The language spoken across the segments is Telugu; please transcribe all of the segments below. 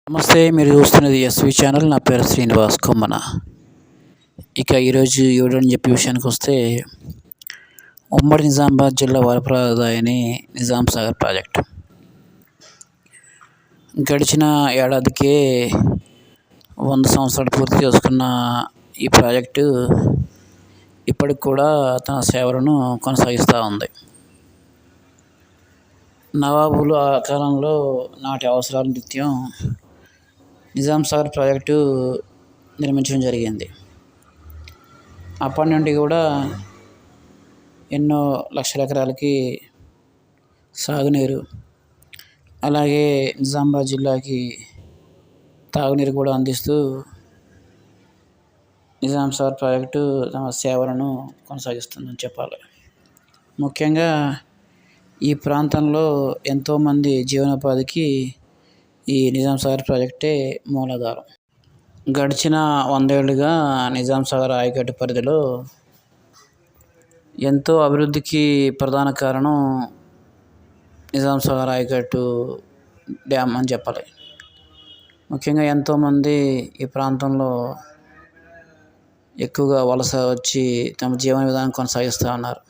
నమస్తే, మీరు చూస్తున్నది ఎస్వి ఛానల్. నా పేరు శ్రీనివాస్ కొమ్మన. ఇక ఈరోజు వీడియోని చెప్పే విషయానికి వస్తే, ఉమ్మడి నిజామాబాద్ జిల్లా వరప్రదాయని నిజాం సాగర్ ప్రాజెక్టు గడిచిన ఏడాదికే 100 సంవత్సరాలు పూర్తి చేసుకున్న ఈ ప్రాజెక్టు ఇప్పటికి కూడా తన సేవలను కొనసాగిస్తూ ఉంది. నవాబులు ఆ కాలంలో నాటి అవసరాల నిత్యం నిజాం సాగర్ ప్రాజెక్టు నిర్మించడం జరిగింది. అప్పటి నుండి కూడా ఎన్నో లక్షల ఎకరాలకి సాగునీరు, అలాగే నిజామాబాద్ జిల్లాకి తాగునీరు కూడా అందిస్తూ నిజాం సాగర్ ప్రాజెక్టు తమ సేవలను కొనసాగిస్తుందని చెప్పాలి. ముఖ్యంగా ఈ ప్రాంతంలో ఎంతోమంది జీవనోపాధికి ఈ నిజాం సాగర్ ప్రాజెక్టే మూలాధారం. గడిచిన 100 ఏళ్ళుగా నిజాం సాగర్ ఆయకట్టు పరిధిలో ఎంతో అభివృద్ధికి ప్రధాన కారణం నిజాం సాగర్ ఆయకట్టు డ్యామ్ అని చెప్పాలి. ముఖ్యంగా ఎంతోమంది ఈ ప్రాంతంలో ఎక్కువగా వలస వచ్చి తమ జీవన విధానం కొనసాగిస్తూ ఉన్నారు.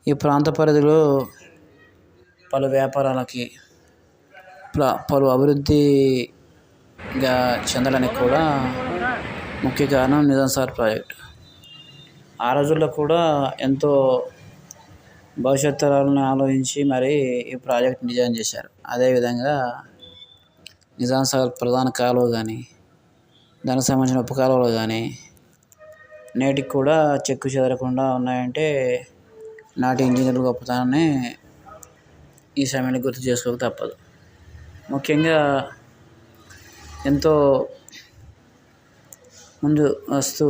ఈ ప్రాంత పరిధిలో పలు వ్యాపారాలకి, పలు అభివృద్ధిగా చెందడానికి కూడా ముఖ్య కారణం నిజాం సాగర్ ప్రాజెక్టు. ఆ రోజుల్లో కూడా ఎంతో భవిష్యత్ తరాలను ఆలోచించి మరి ఈ ప్రాజెక్ట్ డిజైన్ చేశారు. అదేవిధంగా నిజాం సాగర్ ప్రధాన కాలువ కానీ, దానికి సంబంధించిన ఉప కాలువలు కానీ నేటికి కూడా చెక్కు చెదరకుండా ఉన్నాయంటే నాటి ఇంజనీర్ల గొప్పతనాన్ని ఈ సమయాన్ని గుర్తు చేసుకోక తప్పదు. ముఖ్యంగా ఎంతో ముందు వస్తుతో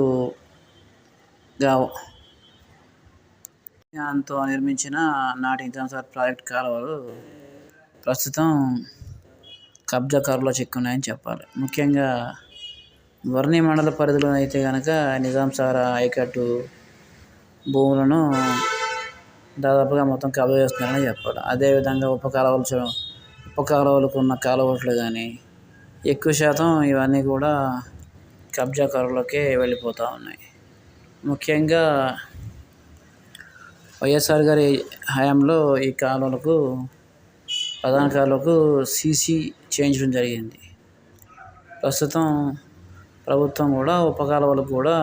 నిర్మించిన నాటి నిజాం సాగర్ ప్రాజెక్ట్ కాలువలు ప్రస్తుతం కబ్జాకారులో చిక్కున్నాయని చెప్పాలి. ముఖ్యంగా వర్ణి మండల పరిధిలో అయితే కనుక నిజాం సాగర్ ఆయకట్టు భూములను దాదాపుగా మొత్తం కబ్జా చేస్తున్నారని చెప్పాలి. అదేవిధంగా ఉప కాలువలకు ఉన్న కాలువట్లు కానీ ఎక్కువ శాతం ఇవన్నీ కూడా కబ్జాకారులకే వెళ్ళిపోతూ ఉన్నాయి. ముఖ్యంగా వైఎస్ఆర్ గారి హయాంలో ఈ ప్రధాన కాలువలకు సీసీ చేయించడం జరిగింది. ప్రస్తుతం ప్రభుత్వం కూడా ఉప కాలువలకు కూడా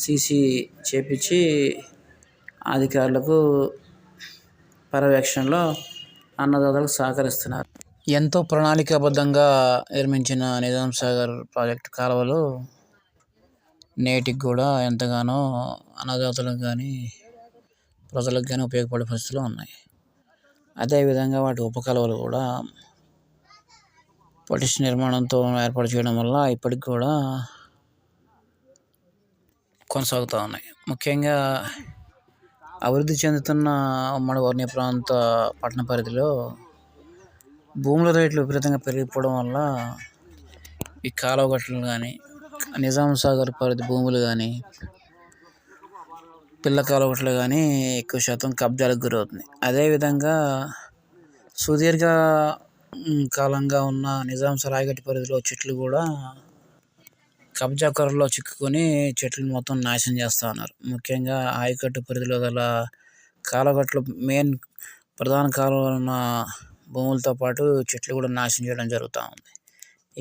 సీసీ చేపించి అధికారులకు పర్యవేక్షణలో అన్నదాతలకు సహకరిస్తున్నారు. ఎంతో ప్రణాళికాబద్ధంగా నిర్మించిన నిజాం సాగర్ ప్రాజెక్టు కాలువలు నేటికి కూడా ఎంతగానో అన్నదాతలకు కానీ ప్రజలకు కానీ ఉపయోగపడే పరిస్థితులు ఉన్నాయి. అదేవిధంగా వాటి ఉప కాలువలు కూడా పటిష్ట నిర్మాణంతో ఏర్పాటు చేయడం వల్ల ఇప్పటికి కూడా కొనసాగుతూ ఉన్నాయి. ముఖ్యంగా అభివృద్ధి చెందుతున్న ఉమ్మడి వర్ణి ప్రాంత పట్టణ పరిధిలో భూముల రేట్లు విపరీతంగా పెరిగిపోవడం వల్ల ఈ కాలువ గట్లు కానీ, నిజాం సాగర్ పరిధి భూములు కానీ, పిల్ల కాలువ గట్లు కానీ ఎక్కువ శాతం కబ్జాలకు గురవుతుంది. అదేవిధంగా సుదీర్ఘ కాలంగా ఉన్న నిజాం సాగర్ ఆయకట్టు పరిధిలో చెట్లు కూడా కబ్జాకారుల్లో చిక్కుకొని చెట్లను మొత్తం నాశనం చేస్తూ ఉన్నారు. ముఖ్యంగా ఆయకట్టు పరిధిలో గల కాలువగట్లు ప్రధాన కాలువలో ఉన్న భూములతో పాటు చెట్లు కూడా నాశనం చేయడం జరుగుతూ ఉంది.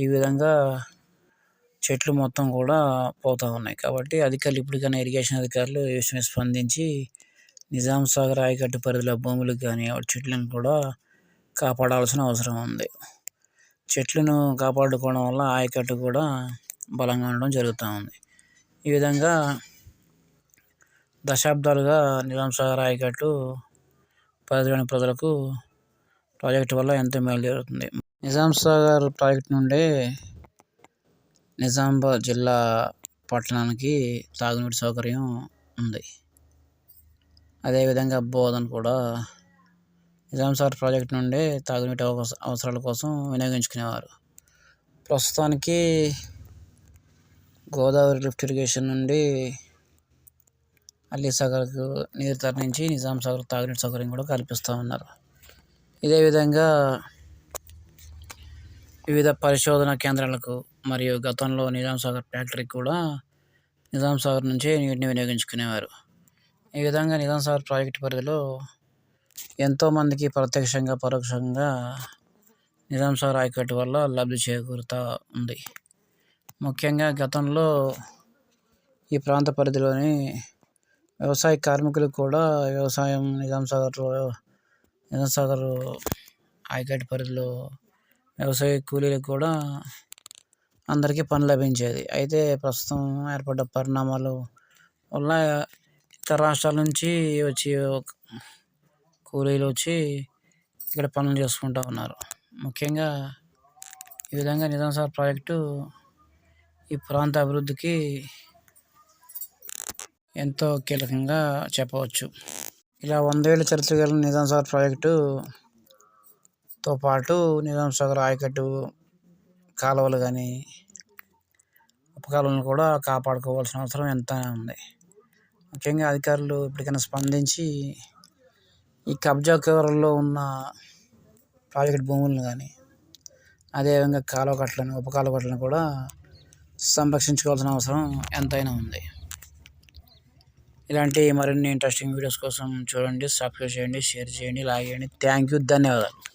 ఈ విధంగా చెట్లు మొత్తం కూడా పోతూ ఉన్నాయి. కాబట్టి అధికారులు ఇప్పటికైనా ఇరిగేషన్ అధికారులు ఈ విషయం స్పందించి నిజాం సాగర్ ఆయకట్టు పరిధిలో భూములకు కానీ చెట్లను కూడా కాపాడాల్సిన అవసరం ఉంది. చెట్లను కాపాడుకోవడం వల్ల ఆయకట్టు కూడా బలంగా ఉండడం జరుగుతూ ఉంది. ఈ విధంగా దశాబ్దాలుగా నిజాం సాగర్ ఆయకట్టు పరిధిలోని ప్రజలకు ప్రాజెక్టు వల్ల ఎంతో మేలు జరుగుతుంది. నిజాం సాగర్ ప్రాజెక్టు నుండి నిజామాబాద్ జిల్లా పట్టణానికి తాగునీటి సౌకర్యం ఉంది. అదేవిధంగా బోధన కూడా నిజాం సాగర్ ప్రాజెక్టు నుండి తాగునీటి అవసరాల కోసం వినియోగించుకునేవారు. ప్రస్తుతానికి గోదావరి లిఫ్ట్ ఇరిగేషన్ నుండి అలీసాగర్కు నీరు తరలించి నిజాం సాగర్ తాగునీటి సౌకర్యం కూడా కల్పిస్తూ ఉన్నారు. ఇదే విధంగా వివిధ పరిశోధన కేంద్రాలకు మరియు గతంలో నిజాం సాగర్ ఫ్యాక్టరీకి కూడా నిజాం సాగర్ నుంచి నీటిని వినియోగించుకునేవారు. ఈ విధంగా నిజాం సాగర్ ప్రాజెక్టు పరిధిలో ఎంతోమందికి ప్రత్యక్షంగా పరోక్షంగా నిజాం సాగర్ ఆయకట్టు వల్ల లబ్ధి చేకూరుతూ ఉంది. ముఖ్యంగా గతంలో ఈ ప్రాంత పరిధిలోని వ్యవసాయ కార్మికులకు కూడా వ్యవసాయం నిజాం సాగర్ ఆయకట్టు పరిధిలో వ్యవసాయ కూలీలకు కూడా అందరికీ పని లభించేది. అయితే ప్రస్తుతం ఏర్పడ్డ పరిణామాల వల్ల ఇతర రాష్ట్రాల నుంచి వచ్చి కూలీలు వచ్చి ఇక్కడ పనులు చేసుకుంటూ ఉన్నారు. ముఖ్యంగా ఈ విధంగా నిజాం సాగర్ ప్రాజెక్టు ఈ ప్రాంత అభివృద్ధికి ఎంతో కీలకంగా చెప్పవచ్చు. ఇలా 100 ఏళ్ల చరిత్ర గల నిజాం సాగర్ ప్రాజెక్టుతో పాటు నిజాం సాగర్ ఆయకట్టు కాలువలు కానీ ఉపకాలువలను కూడా కాపాడుకోవాల్సిన అవసరం ఎంతైనా ఉంది. ముఖ్యంగా అధికారులు ఇప్పటికైనా స్పందించి ఈ కబ్జా కవర్లో ఉన్న ప్రాజెక్టు భూములను కానీ అదేవిధంగా కాలువ కట్టలను ఉపకాలువ కట్టలను కూడా సంరక్షించుకోవాల్సిన అవసరం ఎంతైనా ఉంది. ఇలాంటి మరిన్ని ఇంట్రెస్టింగ్ వీడియోస్ కోసం చూడండి, సబ్స్క్రైబ్ చేయండి, షేర్ చేయండి, లైక్ చేయండి. థ్యాంక్ యూ, ధన్యవాదాలు.